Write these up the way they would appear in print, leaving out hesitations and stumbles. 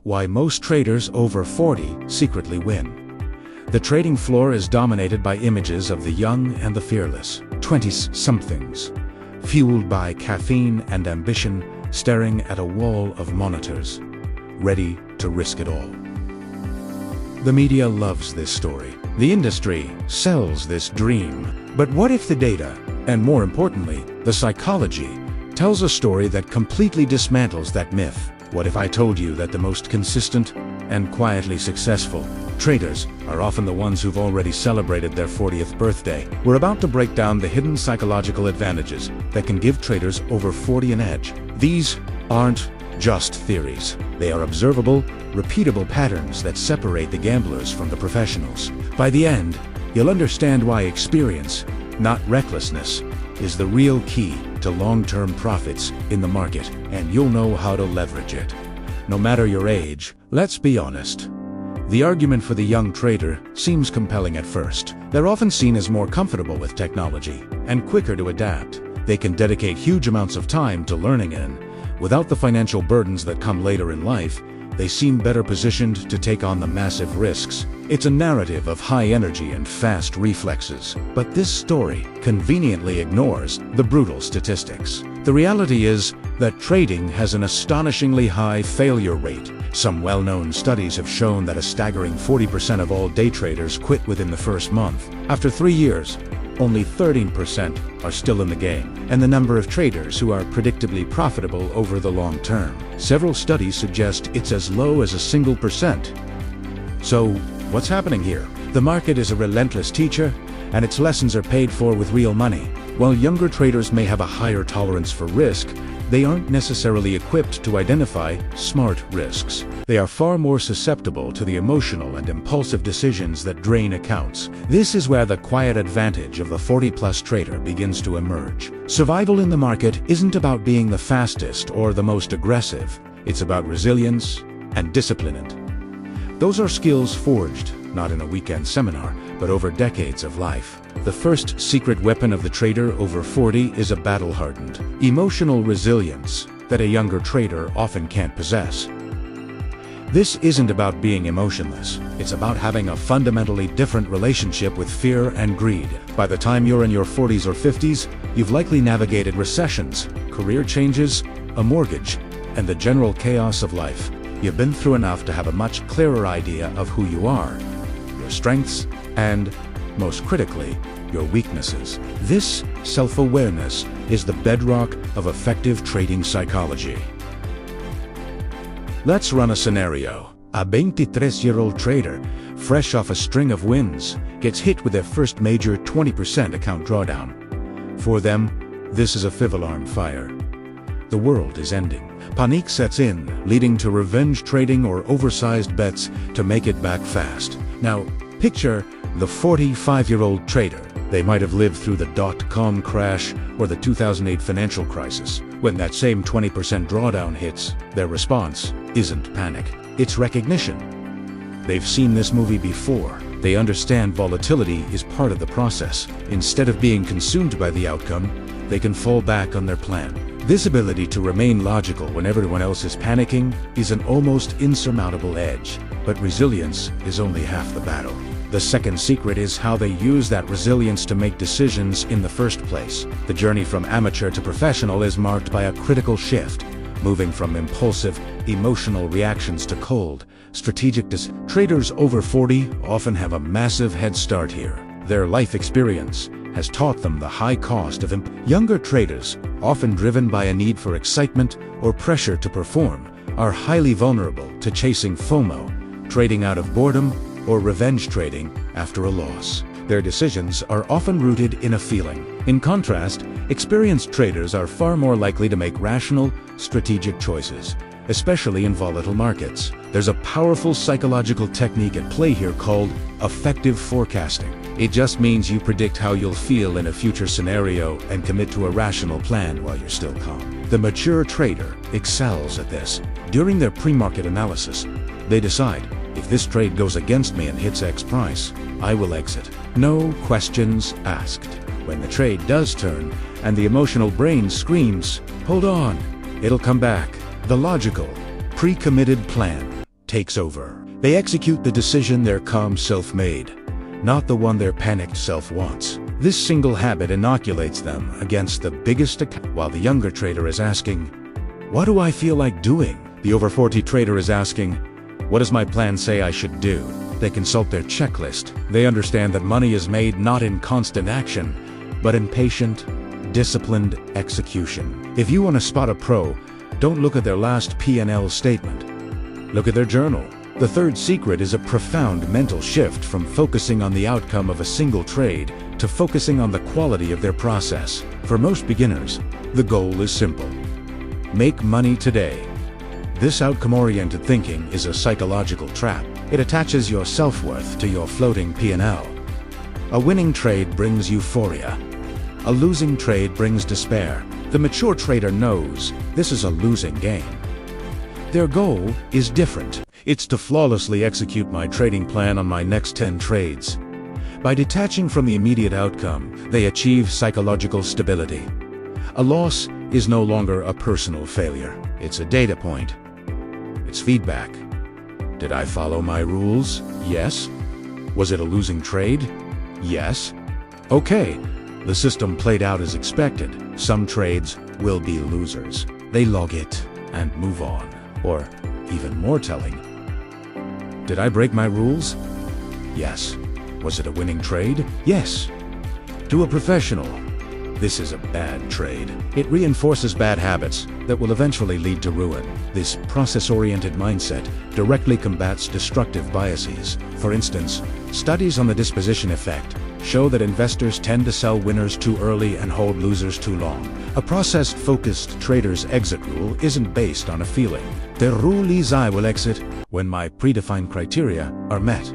why most traders over 40 secretly win. The trading floor is dominated by images of the young and the fearless, 20-somethings, fueled by caffeine and ambition, staring at a wall of monitors, ready to risk it all. The media loves this story. The industry sells this dream. But what if the data, and more importantly, the psychology, tells a story that completely dismantles that myth? What if I told you that the most consistent and quietly successful traders are often the ones who've already celebrated their 40th birthday? We're about to break down the hidden psychological advantages that can give traders over 40 an edge. These aren't just theories. They are observable, repeatable patterns that separate the gamblers from the professionals. By the end, you'll understand why experience, not recklessness, is the real key to long-term profits in the market, and you'll know how to leverage it. No matter your age, let's be honest. The argument for the young trader seems compelling at first. They're often seen as more comfortable with technology and quicker to adapt. They can dedicate huge amounts of time to learning and, without the financial burdens that come later in life, they seem better positioned to take on the massive risks. It's a narrative of high energy and fast reflexes. But this story conveniently ignores the brutal statistics. The reality is that trading has an astonishingly high failure rate. Some well-known studies have shown that a staggering 40% of all day traders quit within the first month. After 3 years, only 13% are still in the game, and the number of traders who are predictably profitable over the long term. Several studies suggest it's as low as a single percent. So, what's happening here? The market is a relentless teacher, and its lessons are paid for with real money. While younger traders may have a higher tolerance for risk, they aren't necessarily equipped to identify smart risks. They are far more susceptible to the emotional and impulsive decisions that drain accounts. This is where the quiet advantage of the 40-plus trader begins to emerge. Survival in the market isn't about being the fastest or the most aggressive. It's about resilience and discipline. Those are skills forged, not in a weekend seminar, but over decades of life. The first secret weapon of the trader over 40 is a battle-hardened, emotional resilience that a younger trader often can't possess. This isn't about being emotionless. It's about having a fundamentally different relationship with fear and greed. By the time you're in your 40s or 50s, you've likely navigated recessions, career changes, a mortgage, and the general chaos of life. You've been through enough to have a much clearer idea of who you are, your strengths, and, most critically, your weaknesses. This self-awareness is the bedrock of effective trading psychology. Let's run a scenario. A 23-year-old trader, fresh off a string of wins, gets hit with their first major 20% account drawdown. For them, this is a fifth alarm fire. The world is ending. Panic sets in, leading to revenge trading or oversized bets to make it back fast. Now, picture the 45-year-old trader. They might have lived through the dot-com crash or the 2008 financial crisis. When that same 20% drawdown hits, their response isn't panic. It's recognition. They've seen this movie before. They understand volatility is part of the process. Instead of being consumed by the outcome, they can fall back on their plan. This ability to remain logical when everyone else is panicking is an almost insurmountable edge. But resilience is only half the battle. The second secret is how they use that resilience to make decisions in the first place. The journey from amateur to professional is marked by a critical shift, moving from impulsive, emotional reactions to cold, strategic decisions. Traders over 40 often have a massive head start here. Their life experience has taught them the high cost of Younger traders, often driven by a need for excitement or pressure to perform, are highly vulnerable to chasing FOMO, trading out of boredom, or revenge trading after a loss. Their decisions are often rooted in a feeling. In contrast, experienced traders are far more likely to make rational, strategic choices, especially in volatile markets. There's a powerful psychological technique at play here called effective forecasting. It just means you predict how you'll feel in a future scenario and commit to a rational plan while you're still calm. The mature trader excels at this. During their pre-market analysis, they decide, if this trade goes against me and hits X price, I will exit. No questions asked. When the trade does turn, and the emotional brain screams, hold on, it'll come back. The logical, pre-committed plan takes over. They execute the decision their calm self made, not the one their panicked self wants. This single habit inoculates them against the biggest account. While the younger trader is asking, "What do I feel like doing?" The over 40 trader is asking, "What does my plan say I should do?" They consult their checklist. They understand that money is made not in constant action, but in patient, disciplined execution. If you want to spot a pro, don't look at their last P&L statement. Look at their journal. The third secret is a profound mental shift from focusing on the outcome of a single trade to focusing on the quality of their process. For most beginners, the goal is simple. Make money today. This outcome-oriented thinking is a psychological trap. It attaches your self-worth to your floating P&L. A winning trade brings euphoria. A losing trade brings despair. The mature trader knows this is a losing game. Their goal is different. It's to flawlessly execute my trading plan on my next 10 trades. By detaching from the immediate outcome, they achieve psychological stability. A loss is no longer a personal failure. It's a data point. It's feedback. Did I follow my rules? Yes. Was it a losing trade? Yes. Okay, the system played out as expected. Some trades will be losers. They log it and move on. Or, even more telling, did I break my rules? Yes. Was it a winning trade? Yes. To a professional, this is a bad trade. It reinforces bad habits that will eventually lead to ruin. This process-oriented mindset directly combats destructive biases. For instance, studies on the disposition effect show that investors tend to sell winners too early and hold losers too long. A process-focused trader's exit rule isn't based on a feeling. The rule is I will exit when my predefined criteria are met.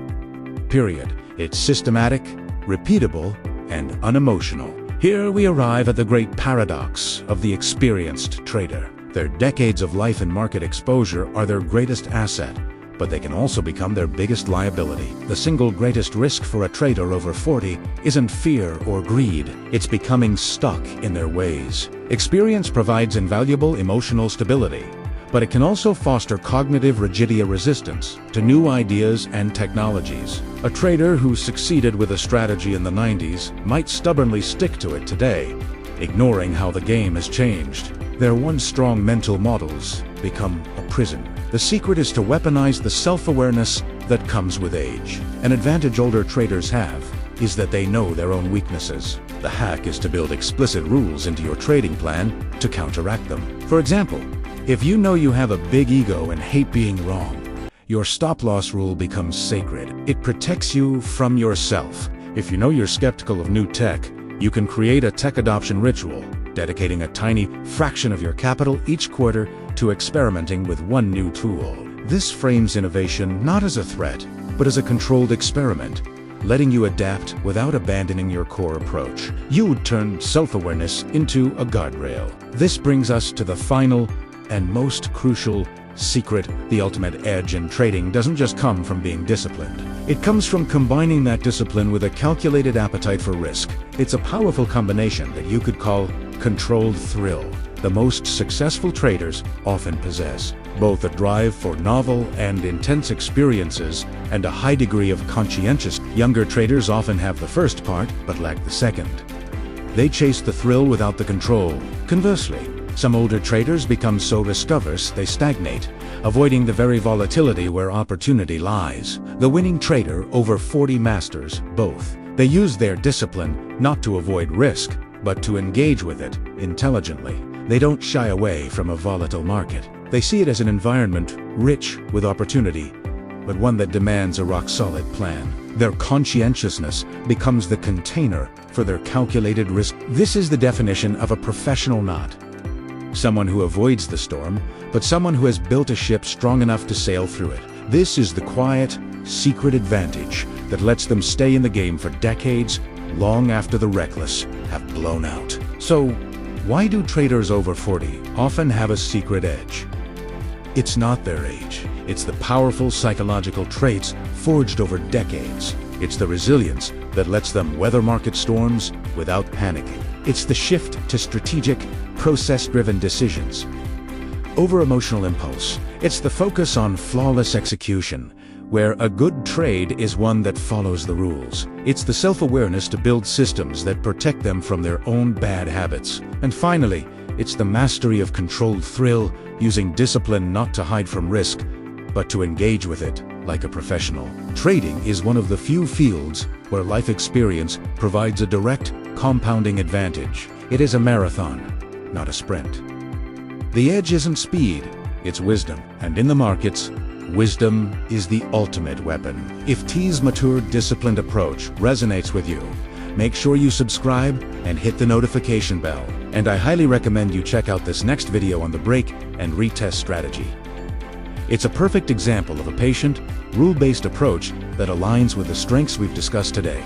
Period. It's systematic, repeatable, and unemotional. Here we arrive at the great paradox of the experienced trader. Their decades of life and market exposure are their greatest asset, but they can also become their biggest liability. The single greatest risk for a trader over 40 isn't fear or greed, it's becoming stuck in their ways. Experience provides invaluable emotional stability, but it can also foster cognitive rigidity resistance to new ideas and technologies. A trader who succeeded with a strategy in the 90s might stubbornly stick to it today, ignoring how the game has changed. Their once strong mental models become a prison. The secret is to weaponize the self-awareness that comes with age. An advantage older traders have is that they know their own weaknesses. The hack is to build explicit rules into your trading plan to counteract them. For example, if you know you have a big ego and hate being wrong, your stop-loss rule becomes sacred. It protects you from yourself. If you know you're skeptical of new tech, you can create a tech adoption ritual, dedicating a tiny fraction of your capital each quarter to experimenting with one new tool. This frames innovation not as a threat, but as a controlled experiment, letting you adapt without abandoning your core approach. You would turn self-awareness into a guardrail. This brings us to the final and most crucial secret. The ultimate edge in trading doesn't just come from being disciplined. It comes from combining that discipline with a calculated appetite for risk. It's a powerful combination that you could call controlled thrill. The most successful traders often possess both a drive for novel and intense experiences and a high degree of conscientiousness. Younger traders often have the first part, but lack the second. They chase the thrill without the control. Conversely, some older traders become so risk-averse they stagnate, avoiding the very volatility where opportunity lies. The winning trader over 40 masters both. They use their discipline not to avoid risk, but to engage with it intelligently. They don't shy away from a volatile market. They see it as an environment rich with opportunity, but one that demands a rock-solid plan. Their conscientiousness becomes the container for their calculated risk. This is the definition of a professional not someone who avoids the storm, but someone who has built a ship strong enough to sail through it. This is the quiet, secret advantage that lets them stay in the game for decades, long after the reckless have blown out. So, why do traders over 40 often have a secret edge? It's not their age. It's the powerful psychological traits forged over decades. It's the resilience that lets them weather market storms without panicking. It's the shift to strategic, process-driven decisions over emotional impulse. It's the focus on flawless execution, where a good trade is one that follows the rules. It's the self-awareness to build systems that protect them from their own bad habits. And finally, it's the mastery of controlled thrill, using discipline not to hide from risk, but to engage with it like a professional. Trading is one of the few fields where life experience provides a direct, compounding advantage. It is a marathon, not a sprint. The edge isn't speed, it's wisdom. And in the markets, wisdom is the ultimate weapon. If T's matured, disciplined approach resonates with you, make sure you subscribe and hit the notification bell. And I highly recommend you check out this next video on the break and retest strategy. It's a perfect example of a patient, rule-based approach that aligns with the strengths we've discussed today.